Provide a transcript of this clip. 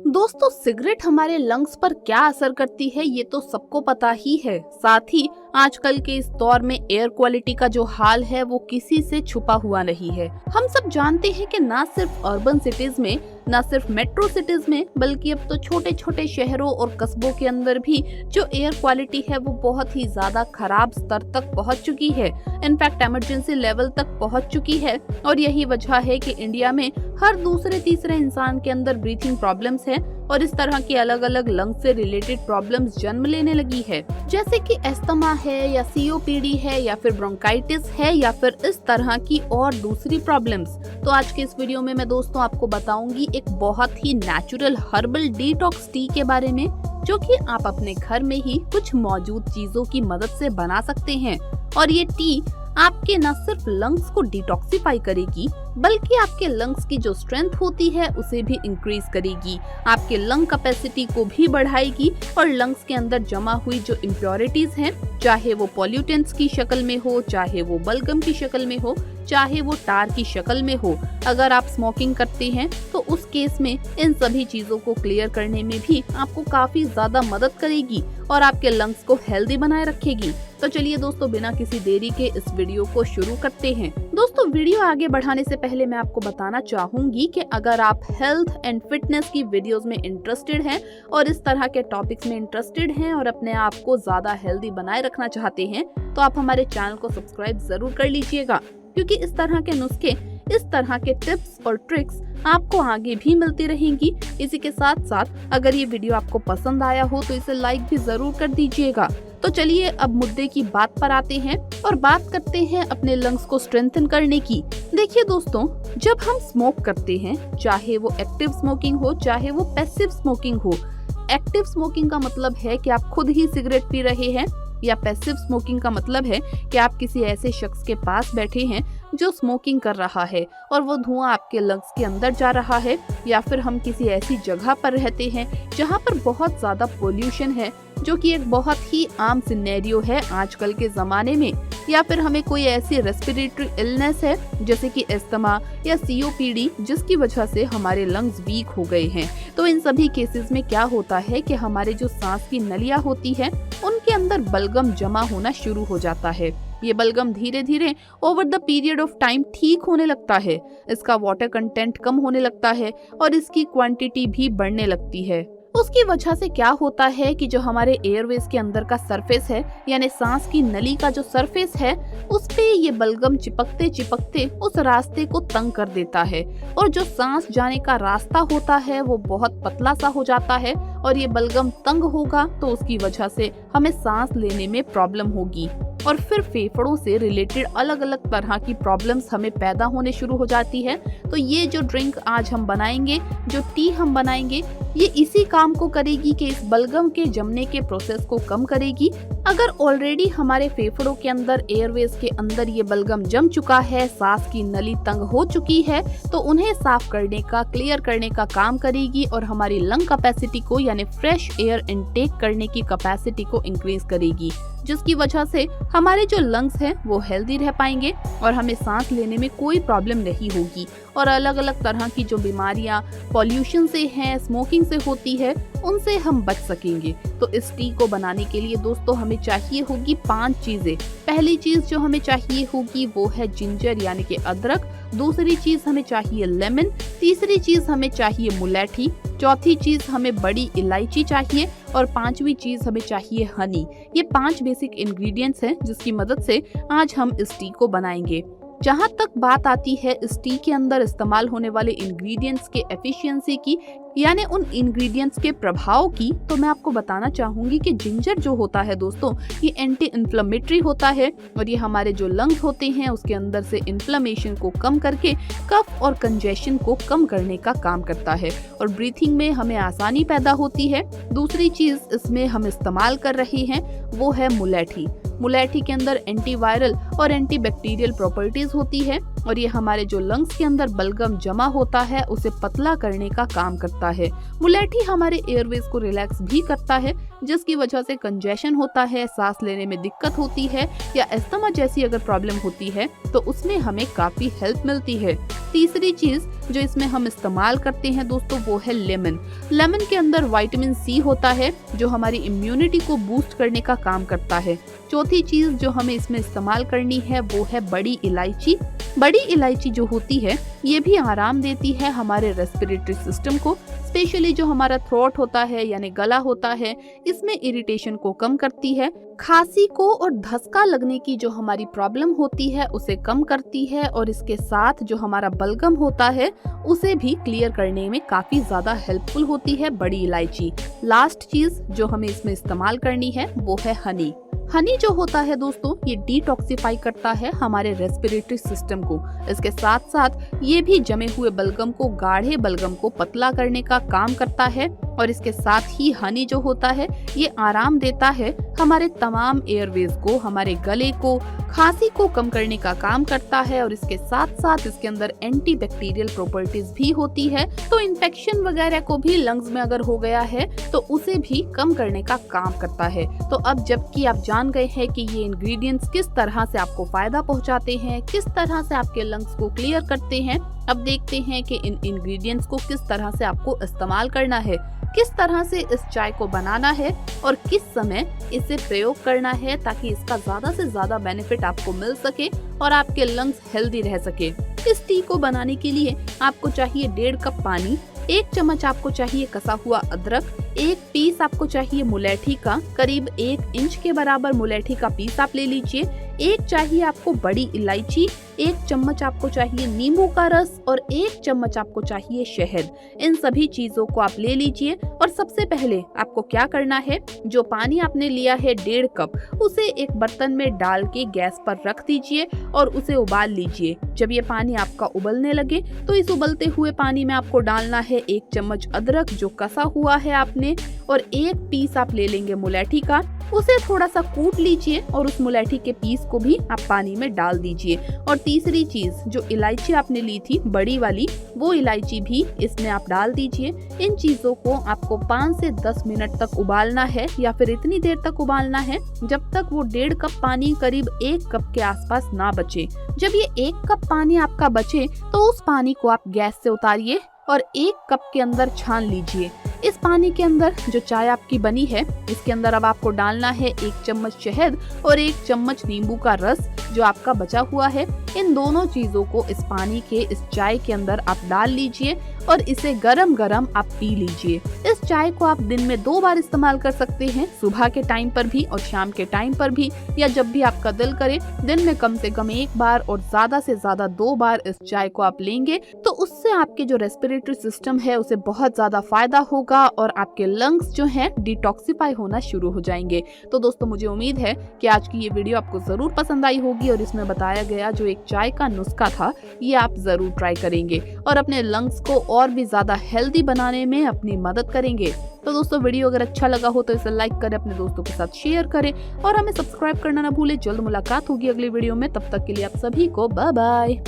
दोस्तों, सिगरेट हमारे लंग्स पर क्या असर करती है ये तो सबको पता ही है। साथ ही आजकल के इस दौर में एयर क्वालिटी का जो हाल है वो किसी से छुपा हुआ नहीं है। हम सब जानते हैं कि ना सिर्फ अर्बन सिटीज में, ना सिर्फ मेट्रो सिटीज में, बल्कि अब तो छोटे छोटे शहरों और कस्बों के अंदर भी जो एयर क्वालिटी है वो बहुत ही ज्यादा खराब स्तर तक पहुंच चुकी है। इनफैक्ट इमरजेंसी लेवल तक पहुंच चुकी है। और यही वजह है कि इंडिया में हर दूसरे तीसरे इंसान के अंदर ब्रीथिंग प्रॉब्लम्स है और इस तरह की अलग अलग लंग से रिलेटेड प्रॉब्लम्स जन्म लेने लगी है, जैसे कि एस्थमा है या सीओपीडी है या फिर ब्रोंकाइटिस है या फिर इस तरह की और दूसरी प्रॉब्लम्स। तो आज के इस वीडियो में मैं दोस्तों आपको बताऊंगी एक बहुत ही नेचुरल हर्बल डिटॉक्स टी के बारे में, जो कि आप अपने घर में ही कुछ मौजूद चीजों की मदद से बना सकते हैं। और ये टी आपके न सिर्फ लंग्स को डिटॉक्सिफाई करेगी, बल्कि आपके लंग्स की जो स्ट्रेंथ होती है उसे भी इंक्रीज करेगी, आपके लंग कैपेसिटी को भी बढ़ाएगी और लंग्स के अंदर जमा हुई जो इम्प्योरिटीज हैं, चाहे वो पॉल्यूटेंट्स की शक्ल में हो, चाहे वो बलगम की शक्ल में हो, चाहे वो टार की शक्ल में हो। अगर आप स्मोकिंग करते हैं तो उस केस में इन सभी चीजों को क्लियर करने में भी आपको काफी ज्यादा मदद करेगी और आपके लंग्स को हेल्दी बनाए रखेगी। तो चलिए दोस्तों, बिना किसी देरी के इस वीडियो को शुरू करते हैं। दोस्तों, वीडियो आगे बढ़ाने से पहले मैं आपको बताना चाहूंगी कि अगर आप हेल्थ एंड फिटनेस की वीडियोस में इंटरेस्टेड हैं और इस तरह के टॉपिक्स में इंटरेस्टेड हैं और अपने आप को ज्यादा हेल्दी बनाए रखना चाहते हैं, तो आप हमारे चैनल को सब्सक्राइब जरूर कर लीजिएगा, क्योंकि इस तरह के नुस्खे, इस तरह के टिप्स और ट्रिक्स आपको आगे भी मिलती रहेंगी। इसी के साथ साथ अगर ये वीडियो आपको पसंद आया हो तो इसे लाइक भी जरूर कर दीजिएगा। तो चलिए अब मुद्दे की बात पर आते हैं और बात करते हैं अपने लंग्स को स्ट्रेंथन करने की। देखिए दोस्तों, जब हम स्मोक करते हैं, चाहे वो एक्टिव स्मोकिंग हो चाहे वो पैसिव स्मोकिंग हो, एक्टिव स्मोकिंग का मतलब है कि आप खुद ही सिगरेट पी रहे हैं, या पैसिव स्मोकिंग का मतलब है कि आप किसी ऐसे शख्स के पास बैठे हैं जो स्मोकिंग कर रहा है और वो धुआं आपके लंग्स के अंदर जा रहा है, या फिर हम किसी ऐसी जगह पर रहते हैं जहां पर बहुत ज्यादा पोल्यूशन है, जो कि एक बहुत ही आम सिनेरियो है आजकल के जमाने में, या फिर हमें कोई ऐसी रेस्पिरेटरी इलनेस है जैसे कि एस्थमा या सीओपीडी, जिसकी वजह से हमारे लंग्स वीक हो गए हैं। तो इन सभी केसेस में क्या होता है कि हमारे जो सांस की नलियां होती है उनके अंदर बलगम जमा होना शुरू हो जाता है। ये बलगम धीरे धीरे over the period of time ठीक होने लगता है, इसका वाटर कंटेंट कम होने लगता है और इसकी क्वांटिटी भी बढ़ने लगती है। उसकी वजह से क्या होता है कि जो हमारे एयरवेज के अंदर का सरफेस है, यानी सांस की नली का जो सरफेस है, उस पे ये बलगम चिपकते चिपकते उस रास्ते को तंग कर देता है और जो सांस जाने का रास्ता होता है वो बहुत पतला सा हो जाता है और ये बलगम तंग होगा तो उसकी वजह से हमें सांस लेने में प्रॉब्लम होगी और फिर फेफड़ों से रिलेटेड अलग अलग तरह की प्रॉब्लम्स हमें पैदा होने शुरू हो जाती है। तो ये जो ड्रिंक आज हम बनाएंगे, जो टी हम बनाएंगे, ये इसी काम को करेगी कि इस बलगम के जमने के प्रोसेस को कम करेगी। अगर ऑलरेडी हमारे फेफड़ों के अंदर, एयरवेज के अंदर ये बलगम जम चुका है, सांस की नली तंग हो चुकी है, तो उन्हें साफ करने का, क्लियर करने का काम करेगी और हमारी लंग कैपेसिटी को, यानी फ्रेश एयर इनटेक करने की कैपेसिटी को इंक्रीज करेगी, जिसकी वजह से हमारे जो लंग्स हैं वो हेल्दी रह पाएंगे और हमें सांस लेने में कोई प्रॉब्लम नहीं होगी और अलग अलग तरह की जो बीमारियां पॉल्यूशन से हैं, स्मोकिंग से होती है, उनसे हम बच सकेंगे। तो इस टी को बनाने के लिए दोस्तों हमें चाहिए होगी 5 चीजें। पहली चीज जो हमें चाहिए होगी वो है जिंजर, यानी कि अदरक। दूसरी चीज हमें चाहिए लेमन। तीसरी चीज हमें चाहिए मुलेठी। चौथी चीज हमें बड़ी इलायची चाहिए और 5वीं चीज हमें चाहिए हनी। ये 5 बेसिक इंग्रेडिएंट्स हैं जिसकी मदद से आज हम इस टी को बनाएंगे। जहाँ तक बात आती है इस टी के अंदर इस्तेमाल होने वाले इंग्रेडिएंट्स के एफिशिएंसी की, यानी उन इंग्रेडिएंट्स के प्रभाव की, तो मैं आपको बताना चाहूंगी कि जिंजर जो होता है दोस्तों, ये एंटी इन्फ्लेमेटरी होता है और ये हमारे जो लंग्स होते हैं उसके अंदर से इन्फ्लेमेशन को कम करके कफ और कंजेशन को कम करने का काम करता है और ब्रीथिंग में हमें आसानी पैदा होती है। दूसरी चीज इसमें हम इस्तेमाल कर रहे हैं वो है मुलेठी। मुलेठी के अंदर एंटीवायरल और एंटीबैक्टीरियल प्रॉपर्टीज होती है और ये हमारे जो लंग्स के अंदर बलगम जमा होता है उसे पतला करने का काम करता है। मुलेठी हमारे एयरवेज को रिलैक्स भी करता है, जिसकी वजह से कंजेशन होता है, सांस लेने में दिक्कत होती है या अस्थमा जैसी अगर प्रॉब्लम होती है तो उसमें हमें काफी हेल्प मिलती है। तीसरी चीज जो इसमें हम इस्तेमाल करते हैं दोस्तों वो है लेमन। लेमन के अंदर विटामिन सी होता है जो हमारी इम्यूनिटी को बूस्ट करने का काम करता है। चौथी चीज जो हमें इसमें इस्तेमाल करनी है वो है बड़ी इलायची। बड़ी इलायची जो होती है ये भी आराम देती है हमारे रेस्पिरेटरी सिस्टम को, स्पेशली जो हमारा थ्रोट होता है यानी गला होता है, इसमें इरिटेशन को कम करती है। खांसी को और धसका लगने की जो हमारी प्रॉब्लम होती है उसे कम करती है और इसके साथ जो हमारा बलगम होता है उसे भी क्लियर करने में काफी ज्यादा हेल्पफुल होती है बड़ी इलायची। लास्ट चीज जो हमें इसमें इस्तेमाल करनी है वो है हनी। हनी जो होता है दोस्तों ये डिटॉक्सिफाई करता है हमारे रेस्पिरेटरी सिस्टम को। इसके साथ साथ ये भी जमे हुए बलगम को, गाढ़े बलगम को पतला करने का काम करता है और इसके साथ ही हनी जो होता है ये आराम देता है हमारे तमाम एयरवेज को, हमारे गले को, खांसी को कम करने का काम करता है और इसके साथ साथ इसके अंदर एंटी बैक्टीरियल प्रॉपर्टीज भी होती है। तो इन्फेक्शन वगैरह को भी लंग्स में अगर हो गया है तो उसे भी कम करने का काम करता है। तो अब जबकि आप जान गए हैं कि ये इंग्रेडिएंट्स किस तरह से आपको फायदा पहुंचाते हैं, किस तरह से आपके लंग्स को क्लियर करते हैं, अब देखते हैं कि इन इंग्रेडिएंट्स को किस तरह से आपको इस्तेमाल करना है, किस तरह से इस चाय को बनाना है और किस समय इसे प्रयोग करना है ताकि इसका ज्यादा से ज्यादा बेनिफिट आपको मिल सके और आपके लंग्स हेल्दी रह सके। इस टी को बनाने के लिए आपको चाहिए 1.5 कप पानी, 1 चम्मच आपको चाहिए कसा हुआ अदरक, 1 पीस आपको चाहिए मुलेठी का, करीब 1 इंच के बराबर मुलेठी का पीस आप ले लीजिए, 1 चाहिए आपको बड़ी इलायची, 1 चम्मच आपको चाहिए नींबू का रस और 1 चम्मच आपको चाहिए शहद। इन सभी चीजों को आप ले लीजिए और सबसे पहले आपको क्या करना है, जो पानी आपने लिया है 1.5 कप उसे एक बर्तन में डाल के गैस पर रख दीजिए और उसे उबाल लीजिए। जब ये पानी आपका उबलने लगे तो इस उबलते हुए पानी में आपको डालना है 1 चम्मच अदरक जो कसा हुआ है आपने और 1 पीस आप ले लेंगे मुलेठी का, उसे थोड़ा सा कूट लीजिए और उस मुलेठी के पीस को भी आप पानी में डाल दीजिए। और तीसरी चीज जो इलायची आपने ली थी बड़ी वाली, वो इलायची भी इसमें आप डाल दीजिए। इन चीजों को आपको 5 से 10 मिनट तक उबालना है या फिर इतनी देर तक उबालना है जब तक वो 1.5 कप पानी करीब 1 कप के आसपास ना बचे। जब ये 1 कप पानी आपका बचे तो उस पानी को आप गैस से उतारिए और 1 कप के अंदर छान लीजिए। इस पानी के अंदर जो चाय आपकी बनी है इसके अंदर अब आपको डालना है 1 चम्मच शहद और 1 चम्मच नींबू का रस जो आपका बचा हुआ है। इन दोनों चीजों को इस पानी के इस चाय के अंदर आप डाल लीजिए और इसे गरम गरम आप पी लीजिए। इस चाय को आप दिन में 2 बार इस्तेमाल कर सकते हैं, सुबह के टाइम पर भी और शाम के टाइम पर भी, या जब भी आपका दिल करे दिन में कम से कम 1 बार और ज्यादा से ज्यादा 2 बार इस चाय को आप लेंगे तो उससे आपके जो रेस्पिरेटरी सिस्टम है उसे बहुत ज्यादा फायदा होगा और आपके लंग्स जो हैं डिटॉक्सिफाई होना शुरू हो जाएंगे। तो दोस्तों मुझे उम्मीद है कि आज की ये वीडियो आपको जरूर पसंद आई होगी और इसमें बताया गया जो एक चाय का नुस्खा था ये आप जरूर ट्राई करेंगे और अपने लंग्स को और भी ज्यादा हेल्दी बनाने में अपनी मदद करेंगे। तो दोस्तों वीडियो अगर अच्छा लगा हो तो इसे लाइक करें, अपने दोस्तों के साथ शेयर करें और हमें सब्सक्राइब करना ना भूलें। जल्द मुलाकात होगी अगली वीडियो में, तब तक के लिए आप सभी को बाय बाय।